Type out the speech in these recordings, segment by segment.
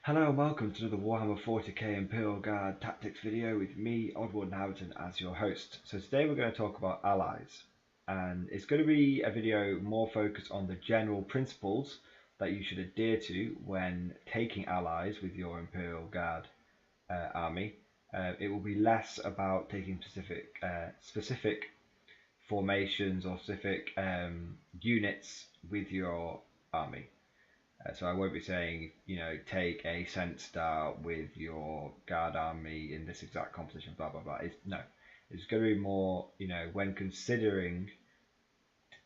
Hello and welcome to another Warhammer 40k Imperial Guard tactics video with me, Oddward Houghton, as your host. So today we're going to talk about allies, and it's going to be a video more focused on the general principles that you should adhere to when taking allies with your Imperial Guard army. It will be less about taking specific formations or specific units with your army. So I won't be saying, take a Scent Star with your guard army in this exact composition, blah, blah, blah. It's going to be more, when considering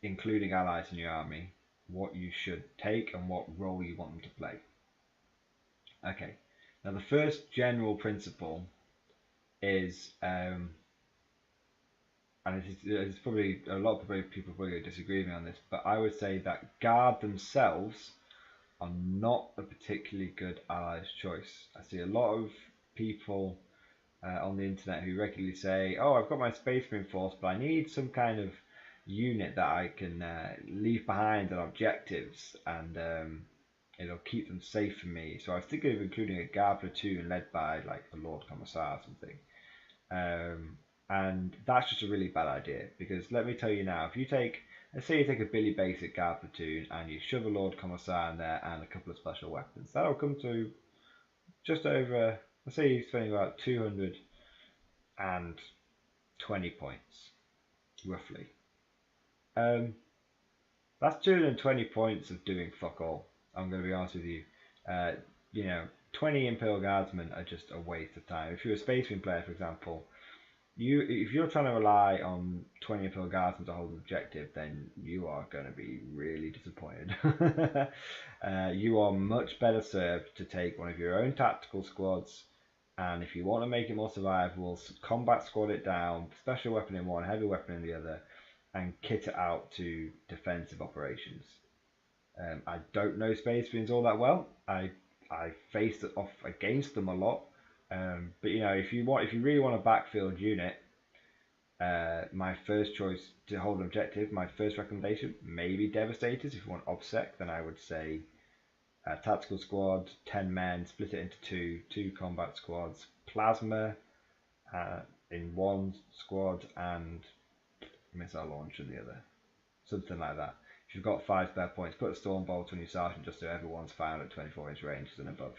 including allies in your army, what you should take and what role you want them to play. Okay, now the first general principle is, and it's probably, a lot of people probably disagree with me on this, but I would say that guard themselves are not a particularly good allies choice. I see a lot of people on the internet who regularly say, oh, I've got my Space Marine force, but I need some kind of unit that I can leave behind on objectives, and it'll keep them safe for me. So I was thinking of including a guard platoon led by like the Lord Commissar or something. And that's just a really bad idea, because let me tell you now, if you take, let's say you take a Billy Basic guard platoon and you shove a Lord Commissar in there and a couple of special weapons, that'll come to just over, let's say you're spending about 220 points, roughly. That's 220 points of doing fuck all. I'm going to be honest with you. 20 Imperial Guardsmen are just a waste of time. If you're a Space Marine player, for example, if you're trying to rely on 20 Imperial Guardsmen to hold an objective, then you are going to be really disappointed. You are much better served to take one of your own tactical squads, and if you want to make it more survivable, combat squad it down, special weapon in one, heavy weapon in the other, and kit it out to defensive operations. I don't know Space Marines all that well. I faced off against them a lot. But if you really want a backfield unit, my first choice to hold an objective, my first recommendation, maybe Devastators. If you want OBSEC, then I would say tactical squad, 10 men, split it into two combat squads, plasma in one squad, and missile launch in the other, something like that. If you've got 5 spare points, put a storm bolt on your sergeant just so everyone's fired at 24-inch ranges and above.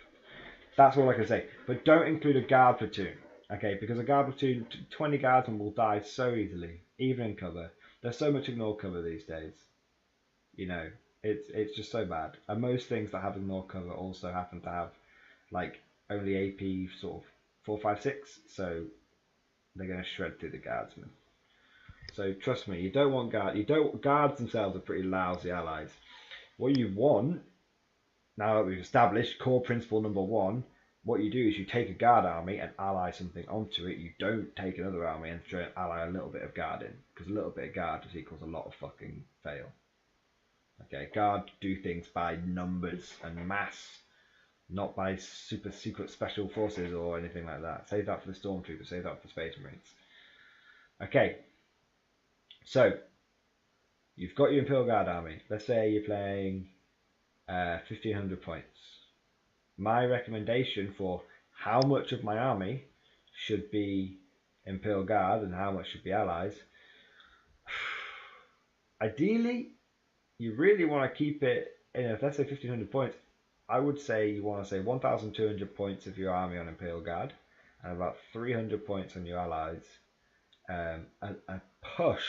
That's all I can say. But don't include a guard platoon, okay? Because a guard platoon, 20 guardsmen will die so easily, even in cover. There's so much ignored cover these days. It's just so bad. And most things that have ignored cover also happen to have like only AP sort of 4, 5, 6, so they're going to shred through the guardsmen. So trust me, you don't want guards themselves are pretty lousy allies. What you want, now that we've established core principle number 1, what you do is you take a guard army and ally something onto it. You don't take another army and try and ally a little bit of guard in, because a little bit of guard just equals a lot of fucking fail. Okay, guard do things by numbers and mass, not by super secret special forces or anything like that. Save that for the Stormtroopers, save that for the Space Marines. Okay, so you've got your Imperial Guard army. Let's say you're playing 1500 points. My recommendation for how much of my army should be Imperial Guard and how much should be allies, ideally you really want to keep it in, let's say 1500 points, I would say you want to say 1200 points of your army on Imperial Guard and about 300 points on your allies. A push,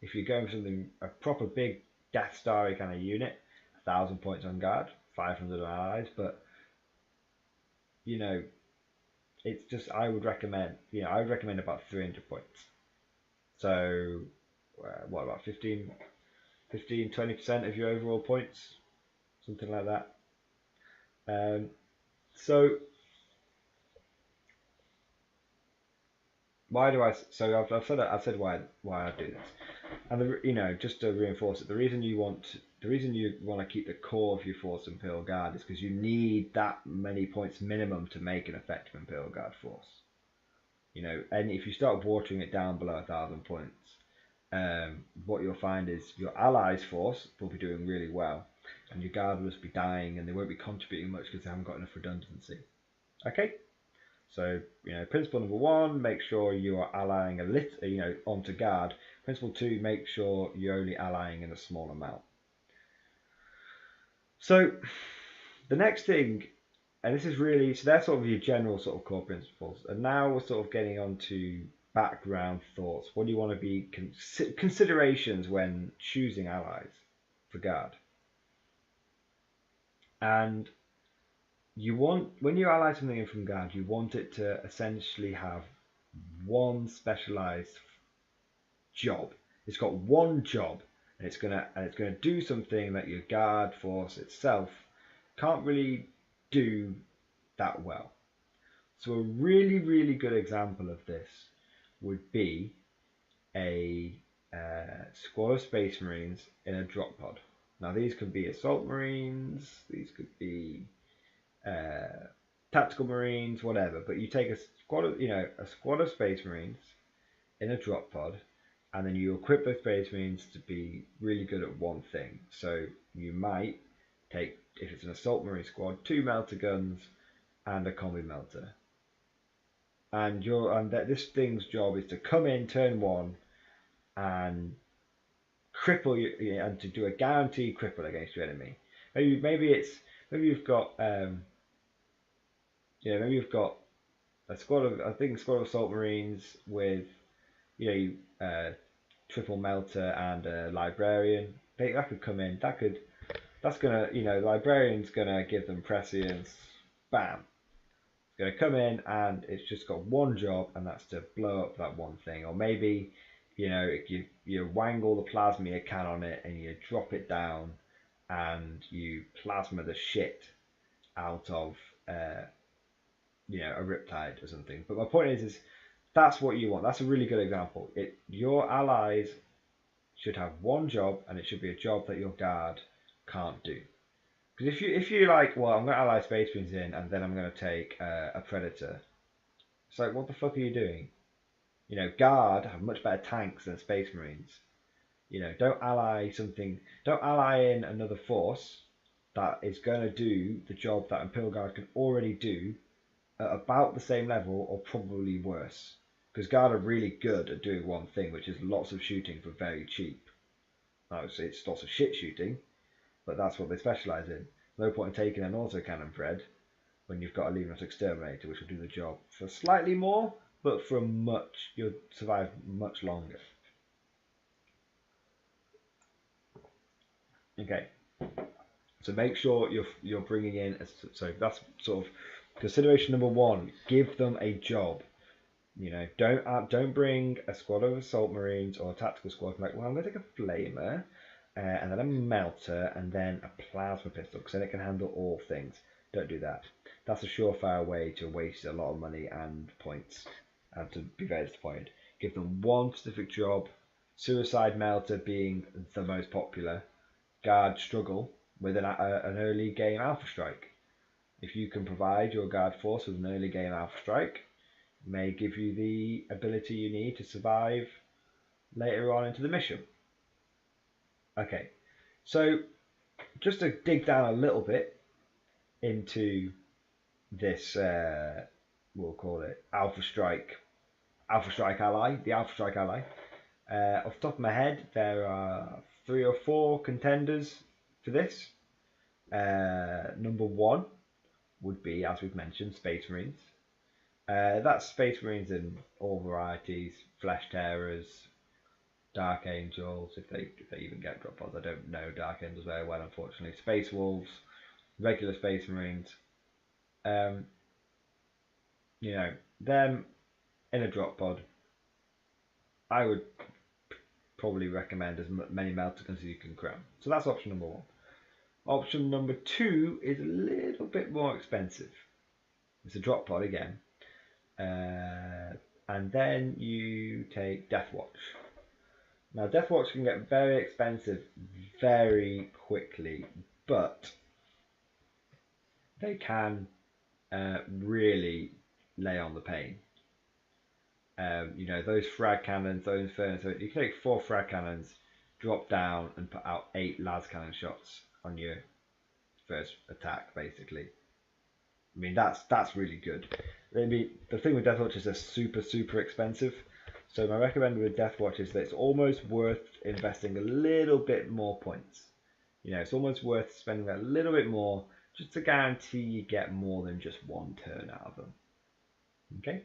if you're going for something, a proper big Death Star kind of unit, 1000 points on guard, 500 on allies. But it's just, I would recommend about 300 points. So what, about 15-20% of your overall points, something like that. So why do I? So I've said why I do this, and just to reinforce it, the reason you want to keep the core of your force Imperial Guard is because you need that many points minimum to make an effective Imperial Guard force. And if you start watering it down below 1000 points, what you'll find is your allies' force will be doing really well, and your guard will just be dying, and they won't be contributing much because they haven't got enough redundancy. Okay, so principle number 1: make sure you are allying onto guard. Principle 2: make sure you're only allying in a small amount. So the next thing, and this is really, so that's sort of your general sort of core principles, and now we're sort of getting on to background thoughts. What do you want to be considerations when choosing allies for guard? And you want, when you ally something in from guard, you want it to essentially have one specialized job. It's got one job, and it's gonna do something that your guard force itself can't really do that well. So a really, really good example of this would be a squad of Space Marines in a drop pod. Now these could be assault Marines, these could be tactical Marines, whatever. But you take a squad of Space Marines in a drop pod, and then you equip those Space Marines to be really good at one thing. So you might take, if it's an assault Marine squad, 2 melter guns and a combi melter. And this thing's job is to come in turn 1 and cripple you, and to do a guaranteed cripple against your enemy. Maybe you've got a squad of assault Marines with triple melter and a librarian. That could come in. Librarian's gonna give them prescience. Bam. It's gonna come in and it's just got one job, and that's to blow up that one thing. Or maybe you wangle the plasma can on it and you drop it down and you plasma the shit out of a riptide or something. But my point is that's what you want. That's a really good example. Your allies should have one job, and it should be a job that your guard can't do. Because if you like, well, I'm going to ally Space Marines in, and then I'm going to take a Predator. It's like, what the fuck are you doing? Guard have much better tanks than Space Marines. Don't ally in another force that is going to do the job that Imperial Guard can already do at about the same level, or probably worse. Because Guard are really good at doing one thing, which is lots of shooting for very cheap. It's lots of shit shooting, but that's what they specialise in. No point in taking an autocannon Fred when you've got a Levinos Exterminator, which will do the job for slightly more, but you'll survive much longer. Okay, so make sure you're bringing in. So that's sort of consideration number 1. Give them a job. Don't bring a squad of assault Marines or a tactical squad like, well, I'm going to take a flamer and then a melter and then a plasma pistol, because then it can handle all things. Don't do that. That's a surefire way to waste a lot of money and points and to be very disappointed. Give them one specific job. Suicide melter being the most popular. Guard struggle with an early game Alpha Strike. If you can provide your guard force with an early game Alpha Strike, may give you the ability you need to survive later on into the mission. Okay, so just to dig down a little bit into this, we'll call it Alpha Strike ally, the Alpha Strike ally. Off the top of my head, there are 3 or 4 contenders for this. Number 1 would be, as we've mentioned, Space Marines. That's Space Marines in all varieties: Flesh Tearers, Dark Angels, if they even get drop pods. I don't know Dark Angels very well, unfortunately. Space Wolves, regular Space Marines. Them in a drop pod. I would probably recommend as many melter guns as you can cram. So that's option number 1. Option number 2 is a little bit more expensive. It's a drop pod again. And then you take Death Watch. Now, Death Watch can get very expensive very quickly, but they can really lay on the pain. Those frag cannons, those inferno, so you can take 4 frag cannons, drop down and put out 8 las cannon shots on your first attack, basically. I mean, that's really good. Maybe the thing with Death Watch is they're super expensive. So my recommend with Death Watch is that it's almost worth investing a little bit more points. You know, it's almost worth spending a little bit more just to guarantee you get more than just one turn out of them. Okay.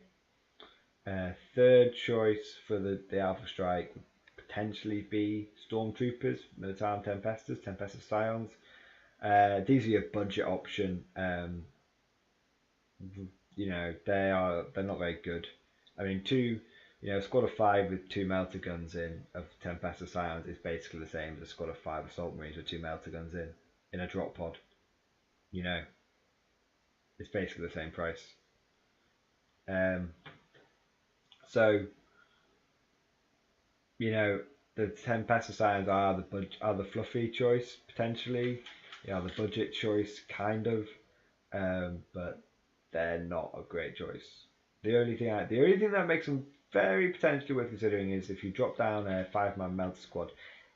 Third choice for the Alpha Strike would potentially be Stormtroopers, Militarum Tempestus Scions. These are your budget option. You know, they're not very good. I mean, a squad of 5 with 2 melter guns in of Tempestus Scions is basically the same as a squad of 5 assault marines with 2 melter guns in a drop pod. You know, it's basically the same price. So, you know, the Tempestus Scions are the fluffy choice potentially. The budget choice kind of, but they're not a great choice. The only thing that makes them very potentially worth considering is if you drop down a 5-man melter squad.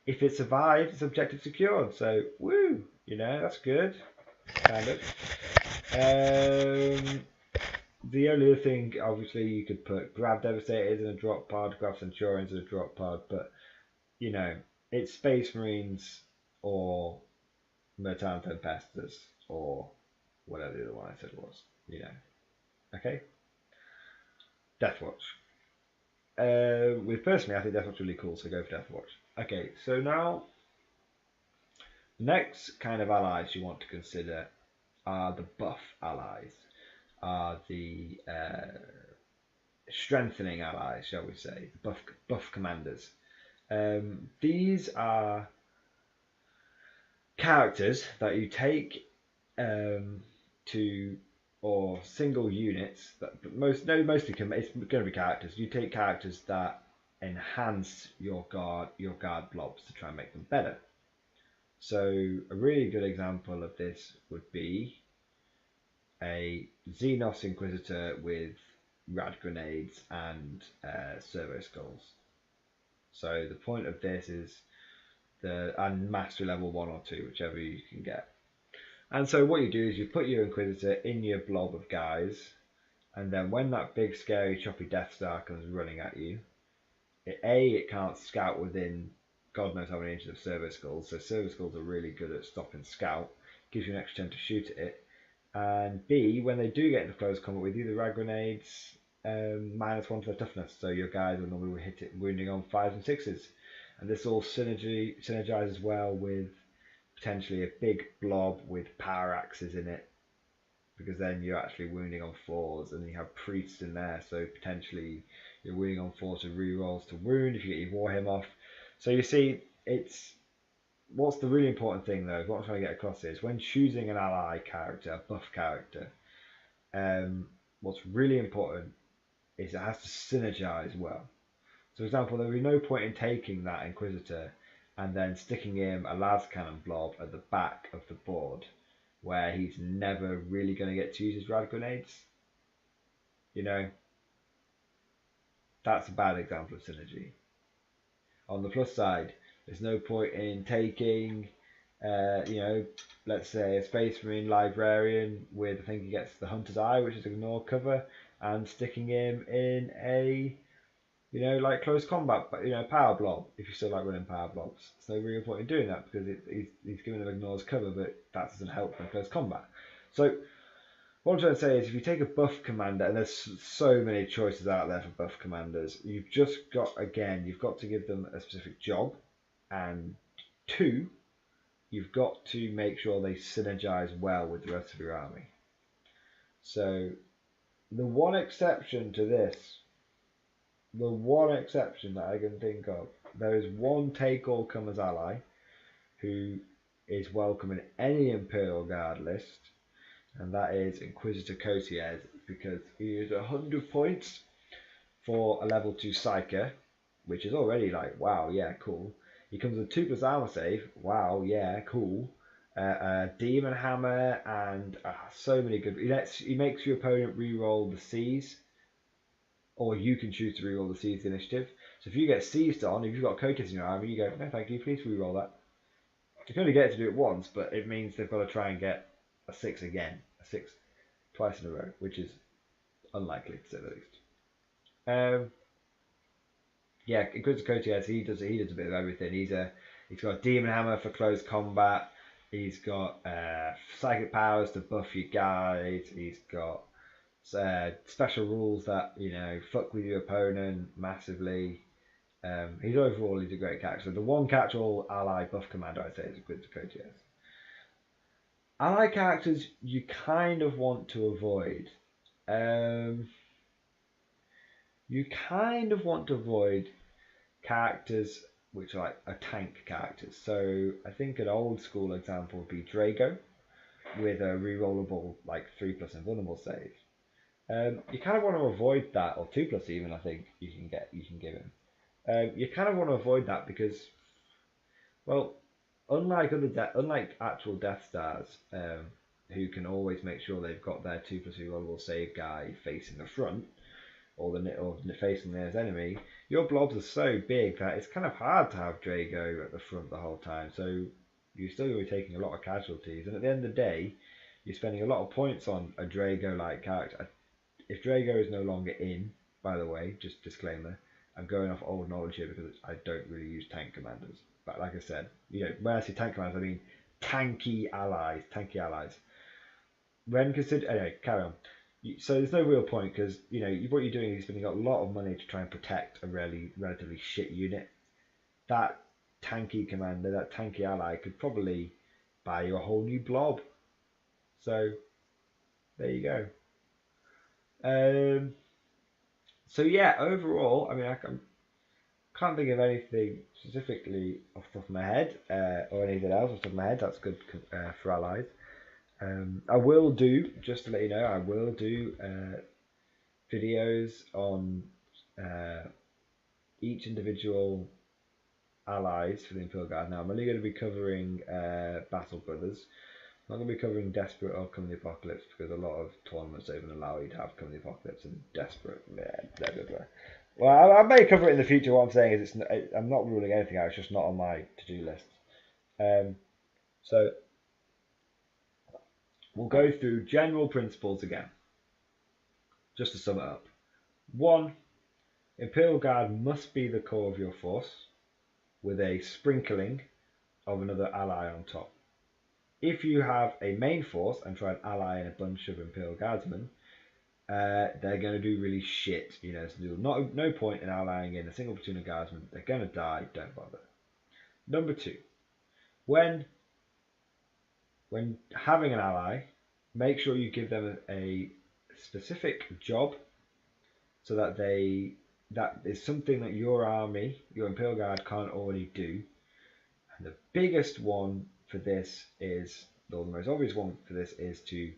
If it survives, it's objective secured. So, woo! You know, that's good. Kind of. The only other thing, obviously, you could put Grav Devastators in a drop pod, Grav Centurions in a drop pod, but, you know, it's Space Marines or Militarum Tempestus or whatever the other one I said was, you know. Okay? Deathwatch. Personally, I think Deathwatch is really cool, so go for Deathwatch. Okay, so now, the next kind of allies you want to consider are the buff allies, are the strengthening allies, shall we say, buff commanders. These are characters that you take or single units mostly it's going to be characters. You take characters that enhance your guard blobs to try and make them better. So a really good example of this would be a Xenos Inquisitor with rad grenades and servo skulls. So the point of this is and mastery level 1 or 2, whichever you can get. And so what you do is you put your Inquisitor in your blob of guys, and then when that big scary choppy Death Star comes running at you, it can't scout within God knows how many inches of servo skulls, so servo skulls are really good at stopping scout, gives you an extra turn to shoot at it, and B, when they do get into close combat with you, the rad grenades -1 to their toughness, so your guys will normally hit it wounding on 5s and 6s, and this all synergizes well with potentially a big blob with power axes in it, because then you're actually wounding on 4s, and you have priests in there, so potentially you're wounding on 4s with rerolls to wound if you get your Warhammer off. So you see, what's the really important thing though, what I'm trying to get across is when choosing an ally character, a buff character, what's really important is it has to synergize well. So for example, there would be no point in taking that Inquisitor and then sticking him a las cannon blob at the back of the board where he's never really going to get to use his rad grenades. You know, that's a bad example of synergy. On the plus side, there's no point in taking, let's say a Space Marine Librarian with, I think he gets the Hunter's Eye, which is ignore cover, and sticking him in a like close combat, but power blob, if you still like running power blobs. There's no real point in doing that because he's giving them ignores cover, but that doesn't help in close combat. So what I'm trying to say is if you take a buff commander, and there's so many choices out there for buff commanders, you've got to give them a specific job, and 2, you've got to make sure they synergize well with the rest of your army. So the one exception that I can think of, there is one take-all comers ally who is welcome in any Imperial Guard list, and that is Inquisitor Cotiers, because he is 100 points for a level 2 Psyker, which is already like, wow, yeah, cool. He comes with 2+ armor save, wow, yeah, cool. Demon Hammer, and so many good. He makes your opponent reroll the C's, or you can choose to reroll the C's initiative. So if you get seized on, if you've got Cotiers in your army, you go, no thank you, please reroll that. You can only get it to do it once, but it means they've got to try and get a 6 again, a 6 twice in a row, which is unlikely to say the least. Yeah, in Critical Cotiers, he does a bit of everything. He's got Demon Hammer for close combat. He's got psychic powers to buff your guys. He's got special rules that fuck with your opponent massively. He's a great character. The one catch-all ally buff commander I'd say is a Critical Cotiers. Ally characters you kind of want to avoid. You kind of want to avoid characters which are like tank characters. So I think an old school example would be Drago with a rerollable like 3+ invulnerable save. You kind of want to avoid that, or 2+ even. I think you can give him. You kind of want to avoid that because, well, unlike actual Death Stars, who can always make sure they've got their 2+ rerollable save guy facing the front, or facing the nearest enemy, your blobs are so big that it's kind of hard to have Drago at the front the whole time. So you're still going to be taking a lot of casualties, and at the end of the day, you're spending a lot of points on a Drago-like character. If Drago is no longer in, by the way, just disclaimer, I'm going off old knowledge here because I don't really use tank commanders. But like I said, when I say tank commanders, I mean tanky allies. When consider anyway, carry on. So there's no real point because what you're doing is spending a lot of money to try and protect a relatively shit unit. That tanky commander, that tanky ally, could probably buy you a whole new blob. So there you go. So yeah, overall, I mean, I can't think of anything specifically off the top of my head, or anything else off the top of my head. That's good for allies. I will do, just to let you know, I will do videos on each individual allies for the Imperial Guard. Now, I'm only going to be covering Battle Brothers. I'm not going to be covering Desperate or Come the Apocalypse because a lot of tournaments don't even allow you to have Come the Apocalypse and Desperate. Blah, blah, blah. Well, I may cover it in the future. What I'm saying is I'm not ruling anything out. It's just not on my to-do list. So we'll go through general principles again, just to sum it up. 1. Imperial Guard must be the core of your force, with a sprinkling of another ally on top. If you have a main force and try and ally in a bunch of Imperial Guardsmen, they're going to do really shit. There's no point in allying in a single platoon of Guardsmen. They're going to die. Don't bother. Number 2. When having an ally, make sure you give them a specific job so that that is something that your army, your Imperial Guard, can't already do. And the biggest one for this is, or the most obvious one for this, is to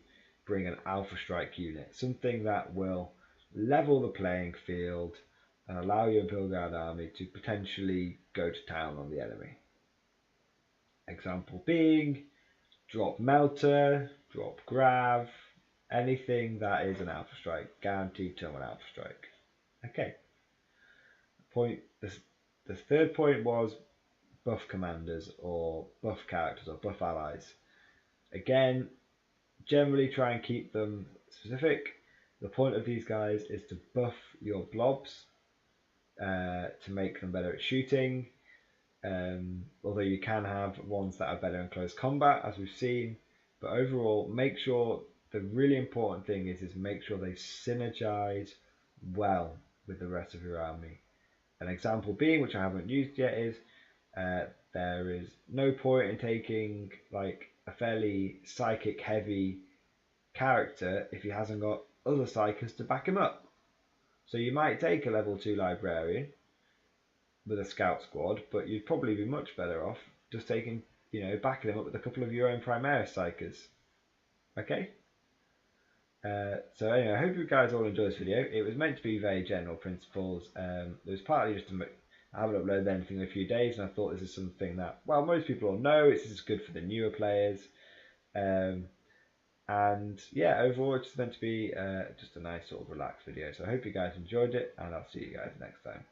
bring an Alpha Strike unit, something that will level the playing field and allow your Imperial Guard army to potentially go to town on the enemy. Example being, drop Melter, drop Grav, anything that is an Alpha Strike, guaranteed turn 1 Alpha Strike. Okay. The third point was buff commanders or buff characters or buff allies. Again, generally try and keep them specific. The point of these guys is to buff your blobs to make them better at shooting. Although you can have ones that are better in close combat, as we've seen. But overall, make sure the really important thing is make sure they synergize well with the rest of your army. An example being, which I haven't used yet, is there is no point in taking like a fairly psychic heavy character if he hasn't got other psykers to back him up. So you might take a level 2 librarian with a scout squad, but you'd probably be much better off just taking, backing them up with a couple of your own Primaris psykers. Okay? So anyway, I hope you guys all enjoyed this video. It was meant to be very general principles. It was partly just I haven't uploaded anything in a few days, and I thought this is something that, well, most people all know. This is good for the newer players. And yeah, overall it's meant to be just a nice sort of relaxed video. So I hope you guys enjoyed it, and I'll see you guys next time.